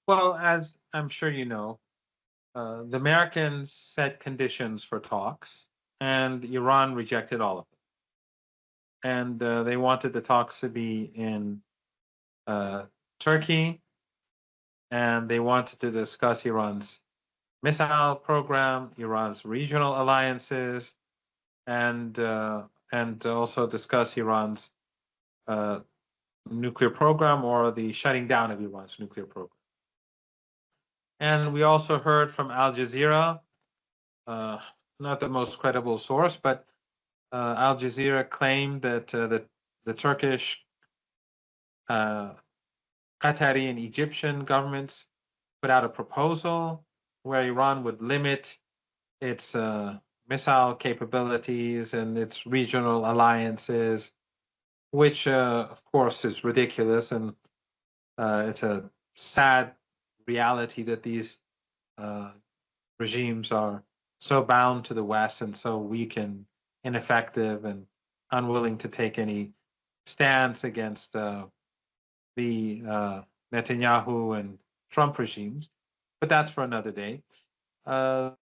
Well, as I'm sure you know, the Americans set conditions for talks, and Iran rejected all of them. And they wanted the talks to be in uh, Turkey, and they wanted to discuss Iran's missile program, Iran's regional alliances, and also discuss Iran's uh, nuclear program or the shutting down of Iran's nuclear program. And we also heard from Al Jazeera, uh, not the most credible source, but Al Jazeera claimed that the Turkish, uh, Qatari, and Egyptian governments put out a proposal where Iran would limit its missile capabilities and its regional alliances, which, of course, is ridiculous. And it's a sad reality that these uh, regimes are so bound to the West and so weak and ineffective and unwilling to take any stance against the Netanyahu and Trump regimes. But that's for another day. The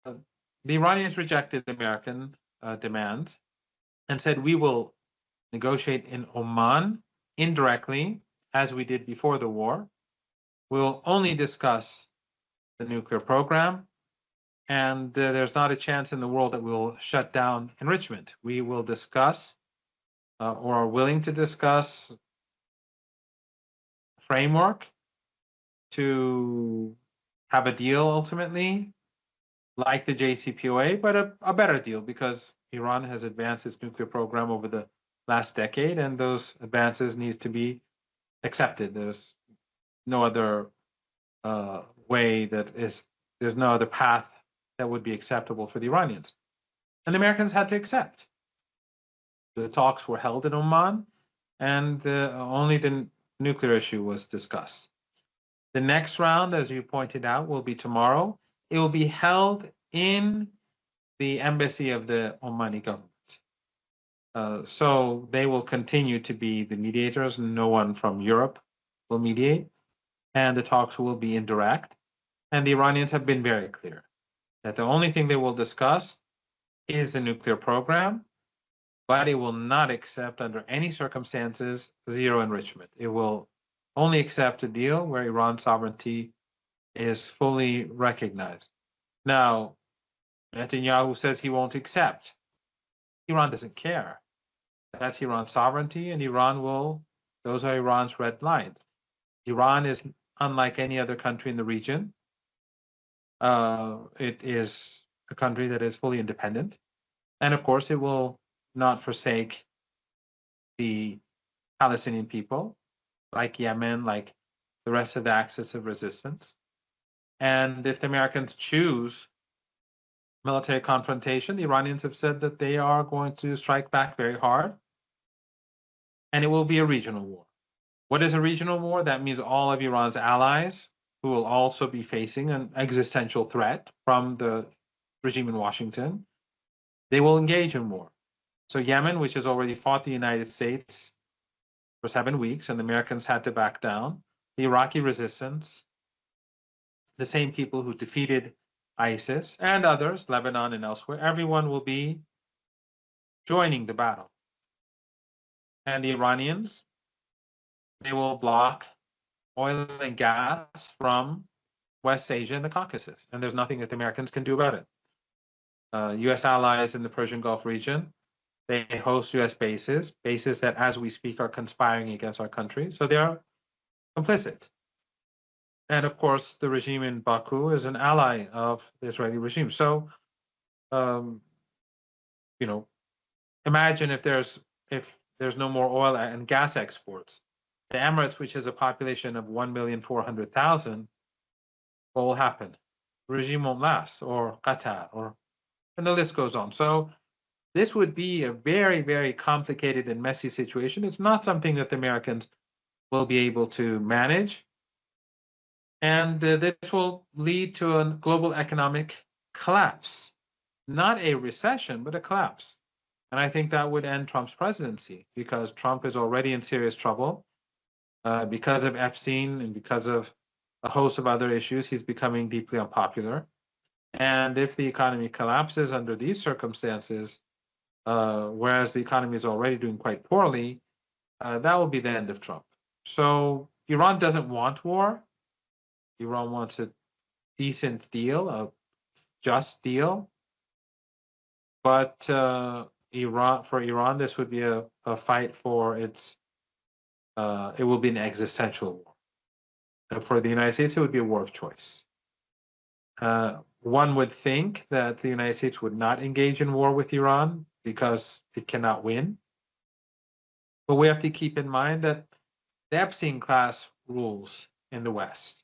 Iranians rejected American demands and said, we will negotiate in Oman indirectly, as we did before the war. We'll only discuss the nuclear program, and there's not a chance in the world that we'll shut down enrichment. We will discuss or are willing to discuss a framework to have a deal ultimately, like the JCPOA, but a better deal because Iran has advanced its nuclear program over the last decade, and those advances need to be accepted. There's no other way there's no other path that would be acceptable for the Iranians. And the Americans had to accept. The talks were held in Oman, and only the nuclear issue was discussed. The next round, as you pointed out, will be tomorrow. It will be held in the embassy of the Omani government. So they will continue to be the mediators. No one from Europe will mediate, and the talks will be indirect. And the Iranians have been very clear that the only thing they will discuss is the nuclear program, but it will not accept under any circumstances zero enrichment. It will only accept a deal where Iran's sovereignty is fully recognized. Now, Netanyahu says he won't accept. Iran doesn't care. That's Iran's sovereignty, and those are Iran's red lines. Iran is unlike any other country in the region. It is a country that is fully independent. And of course, it will not forsake the Palestinian people, like Yemen, like the rest of the axis of resistance. And if the Americans choose military confrontation, the Iranians have said that they are going to strike back very hard. And it will be a regional war. What is a regional war? That means all of Iran's allies, who will also be facing an existential threat from the regime in Washington, they will engage in war. So Yemen, which has already fought the United States for 7 weeks, and the Americans had to back down, the Iraqi resistance, the same people who defeated ISIS and others, Lebanon and elsewhere, everyone will be joining the battle. And the Iranians, they will block oil and gas from West Asia and the Caucasus, and there's nothing that the Americans can do about it. U.S. allies in the Persian Gulf region, they host U.S. bases that, as we speak, are conspiring against our country. So they are complicit. And of course, the regime in Baku is an ally of the Israeli regime. So, imagine if there's no more oil and gas exports. The Emirates, which has a population of 1,400,000, what will happen? The regime won't last, or Qatar, and the list goes on. So this would be a very, very complicated and messy situation. It's not something that the Americans will be able to manage. And this will lead to a global economic collapse, not a recession, but a collapse. And I think that would end Trump's presidency because Trump is already in serious trouble because of Epstein and because of a host of other issues, he's becoming deeply unpopular. And if the economy collapses under these circumstances, whereas the economy is already doing quite poorly, that will be the end of Trump. So Iran doesn't want war. Iran wants a decent deal, a just deal. But for Iran, this would be a fight for its. It will be an existential war. And for the United States, it would be a war of choice. One would think that the United States would not engage in war with Iran because it cannot win. But we have to keep in mind that the Epstein class rules in the West.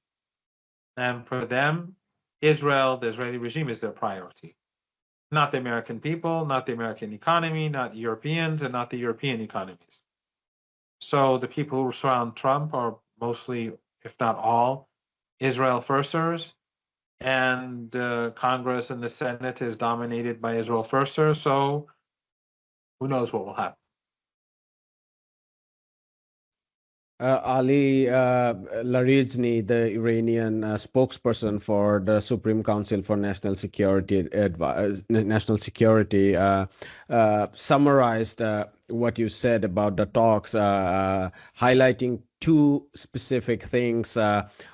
And for them, Israel, the Israeli regime, is their priority. Not the American people, not the American economy, not Europeans, and not the European economies. So the people who surround Trump are mostly, if not all, Israel firsters, and Congress and the Senate is dominated by Israel firsters. So who knows what will happen? Ali Larijni, the Iranian spokesperson for the Supreme Council for National Security, summarized what you said about the talks, highlighting two specific things.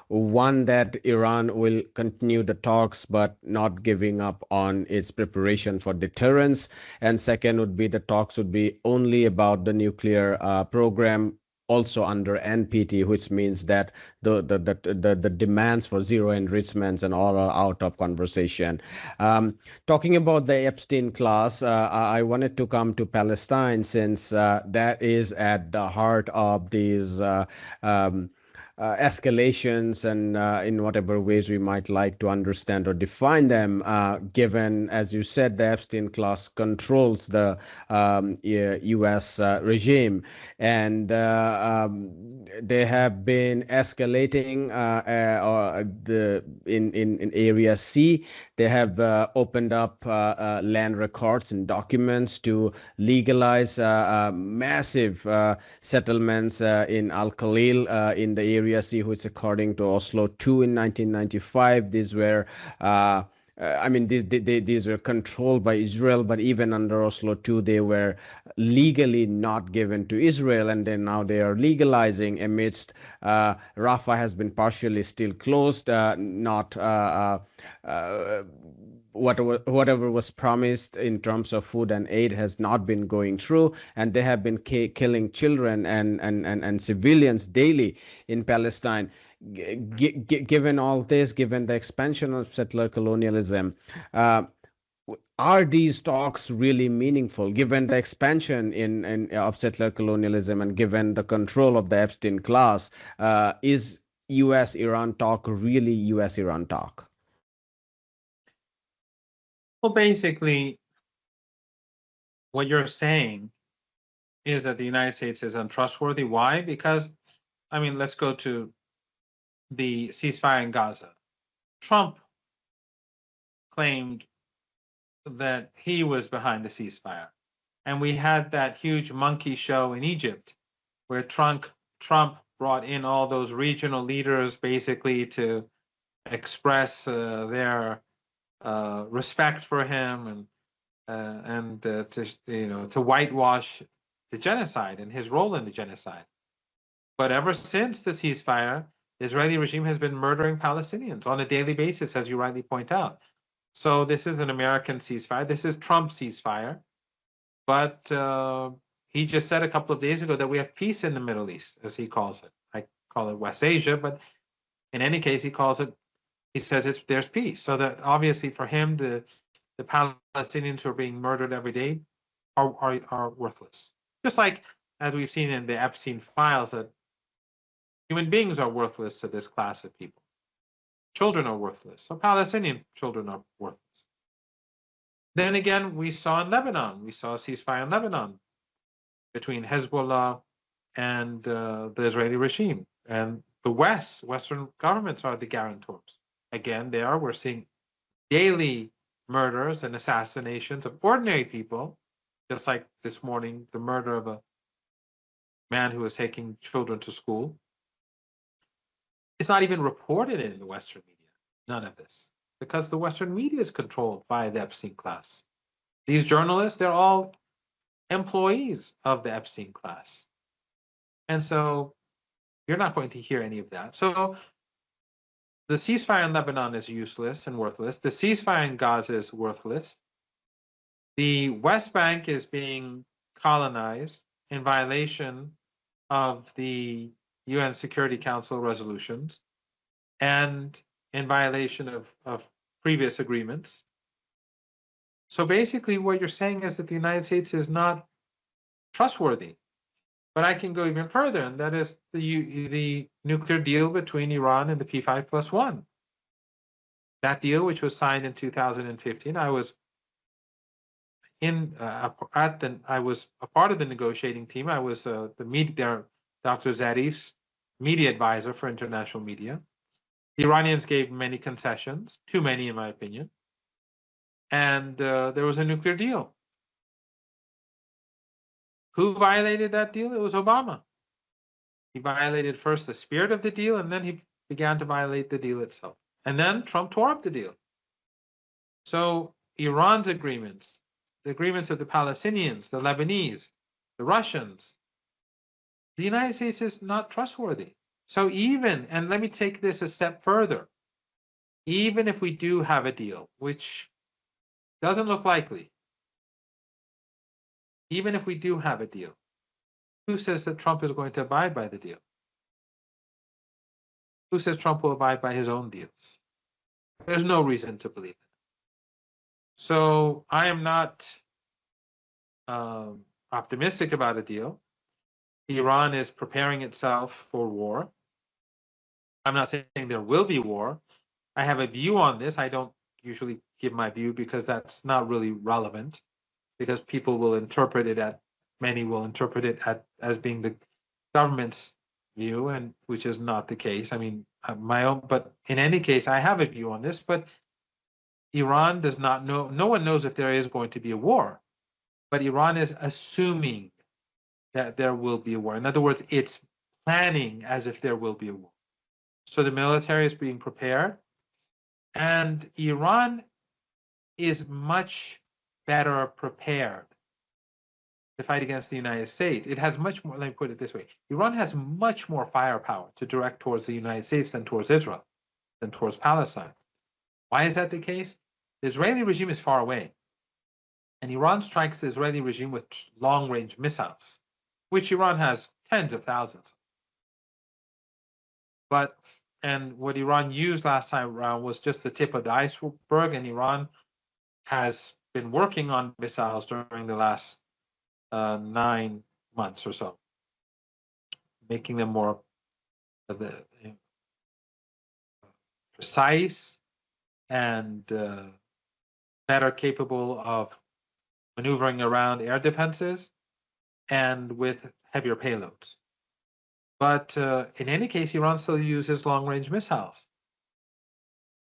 One, that Iran will continue the talks but not giving up on its preparation for deterrence. And second would be the talks would be only about the nuclear program, also under NPT, which means that the demands for zero enrichments and all are out of conversation. Talking about the Epstein class, I wanted to come to Palestine, since that is at the heart of these escalations, and in whatever ways we might like to understand or define them, given, as you said, the Epstein class controls the U.S. Regime, and they have been escalating in Area C. They have opened up land records and documents to legalize massive settlements in Al Khalil in the Area C, which, according to Oslo II in 1995, these were these were controlled by Israel, but even under Oslo II, they were legally not given to Israel, and then now they are legalizing amidst Rafah has been partially still closed, not whatever was promised in terms of food and aid has not been going through, and they have been killing children and civilians daily in Palestine. Given all this, given the expansion of settler colonialism, are these talks really meaningful, given the expansion of settler colonialism and given the control of the Epstein class? Is U.S.-Iran talk really U.S.-Iran talk? Well, basically, what you're saying is that the United States is untrustworthy. Why? Because, let's go to the ceasefire in Gaza. Trump claimed that he was behind the ceasefire. And we had that huge monkey show in Egypt where Trump brought in all those regional leaders basically to express their respect for him and to whitewash the genocide and his role in the genocide. But ever since the ceasefire, the Israeli regime has been murdering Palestinians on a daily basis, as you rightly point out. So this is an American ceasefire. This is Trump's ceasefire. But he just said a couple of days ago that we have peace in the Middle East, as he calls it. I call it West Asia, but in any case, he says there's peace. So that obviously for him, the Palestinians who are being murdered every day are worthless. Just like, as we've seen in the Epstein files, that human beings are worthless to this class of people. Children are worthless. So Palestinian children are worthless. Then again, we saw in Lebanon, we saw a ceasefire in Lebanon between Hezbollah and the Israeli regime. And the Western governments are the guarantors. Again, we're seeing daily murders and assassinations of ordinary people, just like this morning, the murder of a man who was taking children to school. It's not even reported in the Western media, none of this, because the Western media is controlled by the Epstein class. These journalists, they're all employees of the Epstein class. And so you're not going to hear any of that. So the ceasefire in Lebanon is useless and worthless. The ceasefire in Gaza is worthless. The West Bank is being colonized in violation of the UN Security Council resolutions and in violation of previous agreements. So basically what you're saying is that the United States is not trustworthy. But I can go even further, and that is the nuclear deal between Iran and the P5+1. That deal, which was signed in 2015, I was I was a part of the negotiating team. I was Dr. Zarif's media advisor for international media. The Iranians gave many concessions, too many in my opinion, and there was a nuclear deal. Who violated that deal? It was Obama. He violated first the spirit of the deal, and then he began to violate the deal itself. And then Trump tore up the deal. So Iran's agreements, the agreements of the Palestinians, the Lebanese, the Russians, the United States is not trustworthy. So even, and let me take this a step further, even if we do have a deal, which doesn't look likely, even if we do have a deal, who says that Trump is going to abide by the deal? Who says Trump will abide by his own deals? There's no reason to believe it. So I am not optimistic about a deal. Iran is preparing itself for war. I'm not saying there will be war. I have a view on this. I don't usually give my view because that's not really relevant, because people will interpret it many will interpret it as being the government's view, and which is not the case. I mean, my own, but in any case, I have a view on this, but Iran does not know, no one knows if there is going to be a war, but Iran is assuming that there will be a war. In other words, it's planning as if there will be a war. So the military is being prepared, and Iran is much better prepared to fight against the United States. It has much more, let me put it this way, Iran has much more firepower to direct towards the United States than towards Israel, than towards Palestine. Why is that the case? The Israeli regime is far away, and Iran strikes the Israeli regime with long-range missiles, which Iran has tens of thousands. And what Iran used last time around was just the tip of the iceberg, and Iran has been working on missiles during the last 9 months or so, making them more precise and better capable of maneuvering around air defenses and with heavier payloads. But in any case, Iran still uses long-range missiles.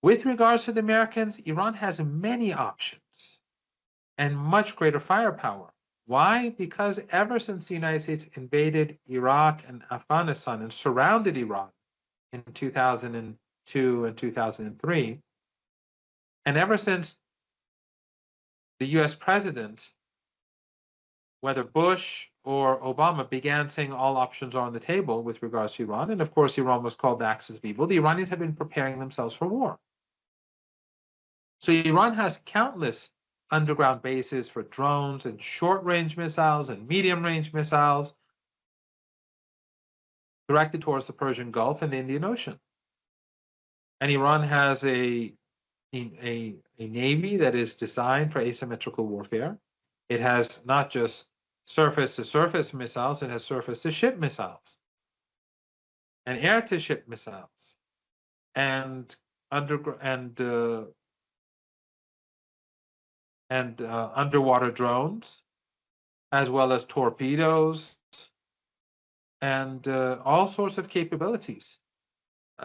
With regards to the Americans, Iran has many options and much greater firepower. Why? Because ever since the United States invaded Iraq and Afghanistan and surrounded Iraq in 2002 and 2003, and ever since the US president, whether Bush or Obama, began saying all options are on the table with regards to Iran, and of course Iran was called the axis of evil, the Iranians have been preparing themselves for war. So Iran has countless underground bases for drones and short-range missiles and medium-range missiles directed towards the Persian Gulf and the Indian Ocean. And Iran has a navy that is designed for asymmetrical warfare. It has not just surface-to-surface missiles, it has surface-to-ship missiles and air-to-ship missiles and underwater drones, as well as torpedoes and all sorts of capabilities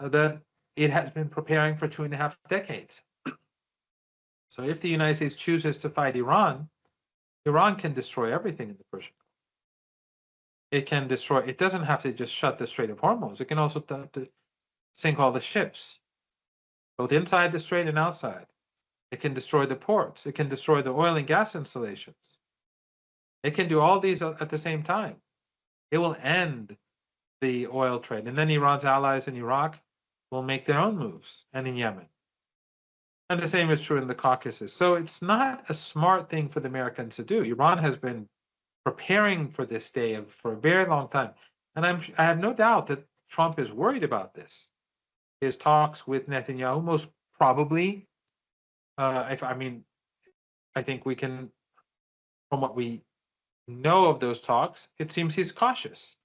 that it has been preparing for 2.5 decades. So if the United States chooses to fight Iran, Iran can destroy everything in the Persian Gulf. It can destroy, it doesn't have to just shut the Strait of Hormuz. It can also sink all the ships, both inside the strait and outside. It can destroy the ports. It can destroy the oil and gas installations. It can do all these at the same time. It will end the oil trade. And then Iran's allies in Iraq will make their own moves, and in Yemen. And the same is true in the Caucasus. So it's not a smart thing for the Americans to do. Iran has been preparing for this day for a very long time. And I have no doubt that Trump is worried about this. His talks with Netanyahu most probably, I think we can, from what we know of those talks, it seems he's cautious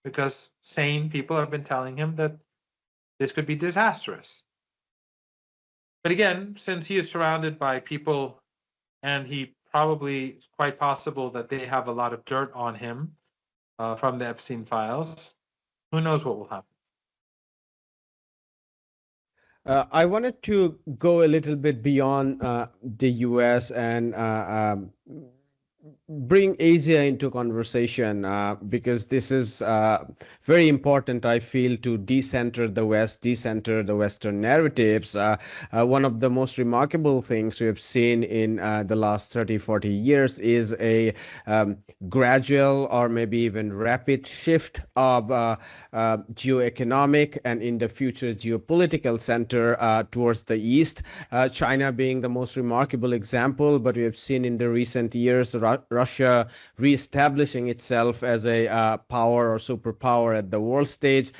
because sane people have been telling him that this could be disastrous. But again, since he is surrounded by people and he probably, it's quite possible that they have a lot of dirt on him from the Epstein files, who knows what will happen. I wanted to go a little bit beyond the US and bring Asia into conversation because this is very important, I feel, to decenter the West, decenter the Western narratives. One of the most remarkable things we have seen in the last 30, 40 years is a gradual or maybe even rapid shift of geoeconomic and in the future geopolitical center towards the East. China being the most remarkable example, but we have seen in the recent years Russia reestablishing itself as a power or superpower at the world stage.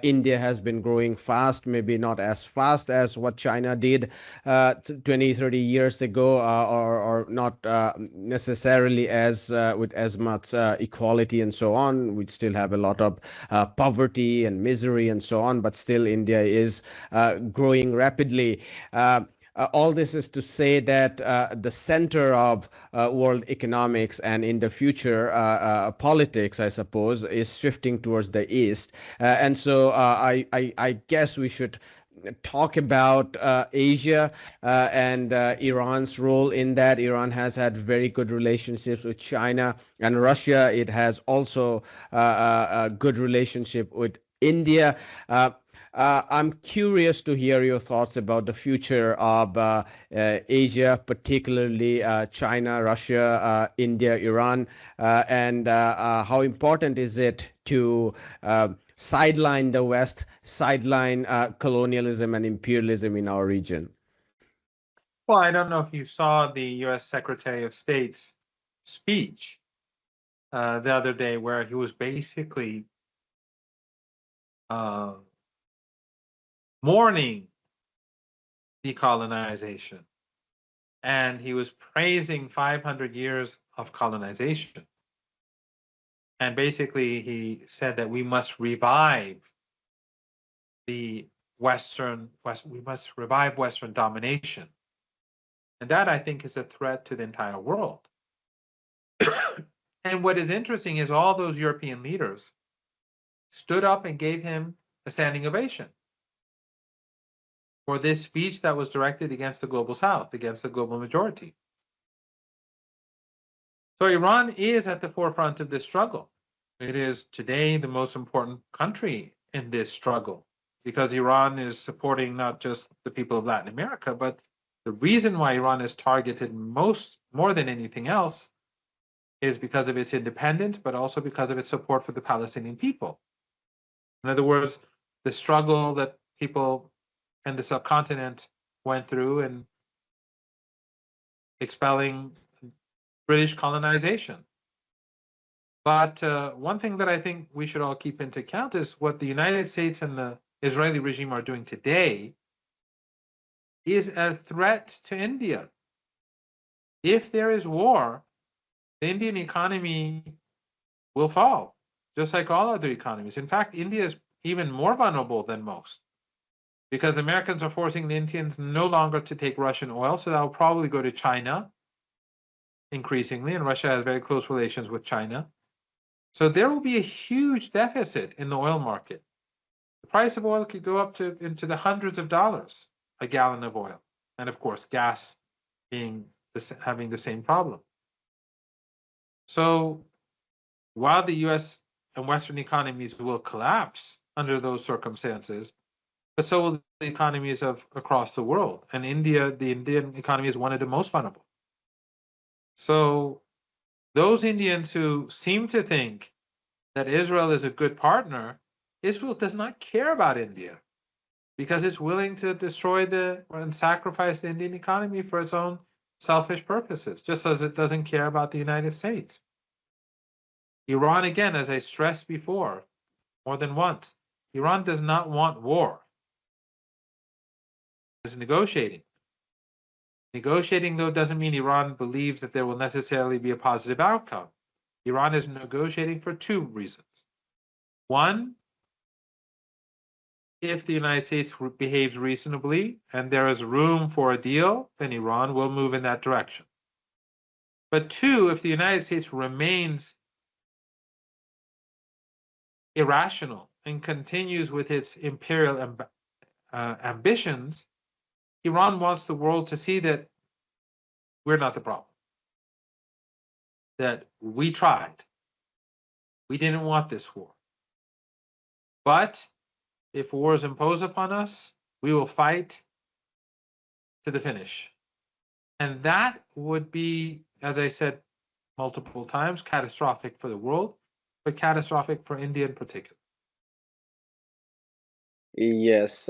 India has been growing fast, maybe not as fast as what China did 20, 30 years ago, or not necessarily as with as much equality and so on. We still have a lot of poverty and misery and so on, but still India is growing rapidly. All this is to say that the center of world economics and in the future politics, I suppose, is shifting towards the East. And so I guess we should talk about Asia and Iran's role in that. Iran has had very good relationships with China and Russia. It has also a good relationship with India. I'm curious to hear your thoughts about the future of Asia, particularly China, Russia, India, Iran, and how important is it to sideline the West, sideline colonialism and imperialism in our region? Well, I don't know if you saw the U.S. Secretary of State's speech the other day, where he was basically mourning decolonization. And he was praising 500 years of colonization. And basically, he said that we must revive we must revive Western domination. And that, I think, is a threat to the entire world. And what is interesting is all those European leaders stood up and gave him a standing ovation for this speech that was directed against the global South, against the global majority. So Iran is at the forefront of this struggle. It is today the most important country in this struggle because Iran is supporting not just the people of Latin America, but the reason why Iran is targeted more than anything else is because of its independence, but also because of its support for the Palestinian people. In other words, the struggle that people in the subcontinent went through in expelling British colonization. But one thing that I think we should all keep into account is what the United States and the Israeli regime are doing today is a threat to India. If there is war, the Indian economy will fall, just like all other economies. In fact, India is even more vulnerable than most because the Americans are forcing the Indians no longer to take Russian oil, so that will probably go to China increasingly, and Russia has very close relations with China. So there will be a huge deficit in the oil market. The price of oil could go up into the hundreds of dollars a gallon of oil, and of course, gas having the same problem. So while the U.S. and Western economies will collapse under those circumstances, but so will the economies of across the world. And India, the Indian economy is one of the most vulnerable. So those Indians who seem to think that Israel is a good partner, Israel does not care about India because it's willing to destroy and sacrifice the Indian economy for its own selfish purposes, just as it doesn't care about the United States. Iran, again, as I stressed before, more than once, Iran does not want war. It's negotiating. Negotiating, though, doesn't mean Iran believes that there will necessarily be a positive outcome. Iran is negotiating for two reasons. One, if the United States behaves reasonably and there is room for a deal, then Iran will move in that direction. But two, if the United States remains irrational and continues with its imperial ambitions, Iran wants the world to see that we're not the problem, that we tried. We didn't want this war. But if war is imposed upon us, we will fight to the finish. And that would be, as I said multiple times, catastrophic for the world, but catastrophic for India in particular. Yes,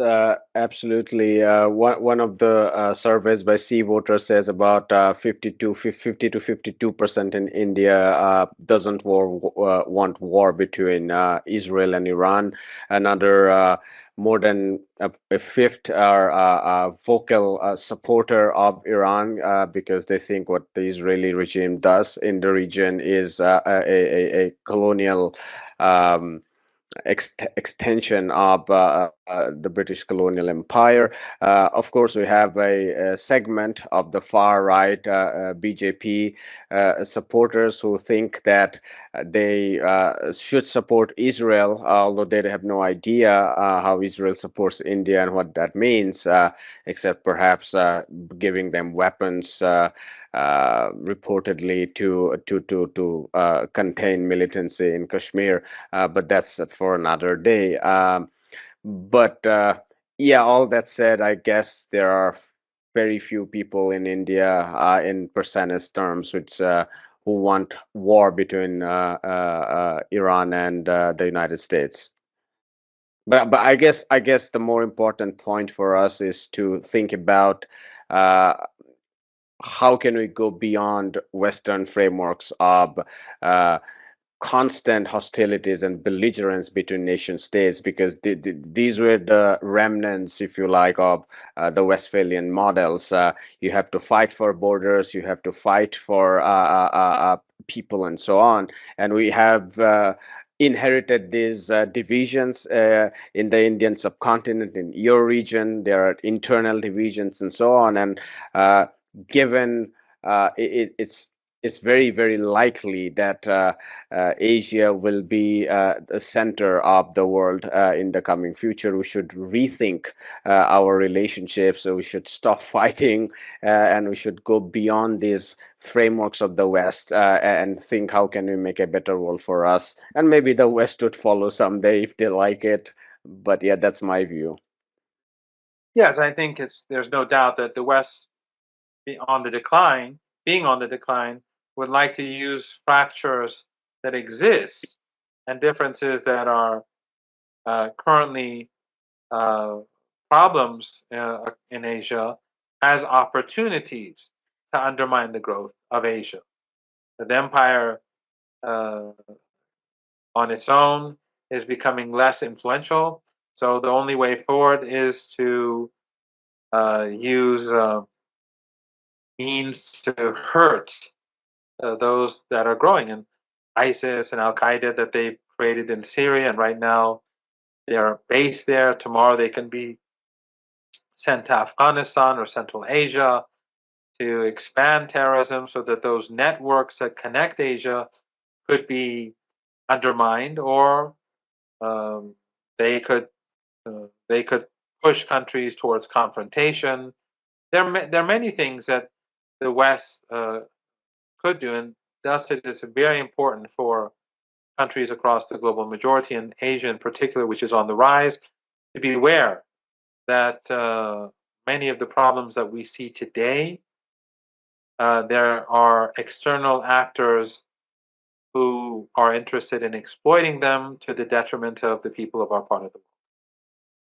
absolutely. One of the surveys by Sea Voter says about 50 to 52% in India doesn't want war between Israel and Iran. Another more than a fifth are vocal supporter of Iran because they think what the Israeli regime does in the region is a colonial. Extension of the British colonial empire. Of course, we have a segment of the far right BJP supporters who think that they should support Israel, although they have no idea how Israel supports India and what that means, except perhaps giving them weapons. Reportedly to contain militancy in Kashmir, but that's for another day. But yeah, all that said, I guess there are very few people in India, in percentage terms, who want war between Iran and the United States. But I guess the more important point for us is to think about uh, how can we go beyond Western frameworks of uh, constant hostilities and belligerence between nation states, because these were the remnants, if you like, of the Westphalian models. You have to fight for borders, you have to fight for people, and so on. And we have inherited these divisions in the Indian subcontinent, in your region. There are internal divisions and so on. And given it's very, very likely that Asia will be the center of the world in the coming future. We should rethink our relationships. So we should stop fighting and we should go beyond these frameworks of the West and think how can we make a better world for us. And maybe the West would follow someday if they like it. But yeah, that's my view. Yes, I think there's no doubt that the West being on the decline, would like to use fractures that exist and differences that are currently uh, problems in Asia as opportunities to undermine the growth of Asia. The empire uh, on its own is becoming less influential, so the only way forward is to use means to hurt those that are growing. And ISIS and Al Qaeda that they've created in Syria, and right now they're based there. Tomorrow they can be sent to Afghanistan or Central Asia to expand terrorism so that those networks that connect Asia could be undermined, or um, they could they could push countries towards confrontation. There are many things that the West could do, and thus it is very important for countries across the global majority, and Asia in particular, which is on the rise, to be aware that many of the problems that we see today, there are external actors who are interested in exploiting them to the detriment of the people of our part of the world.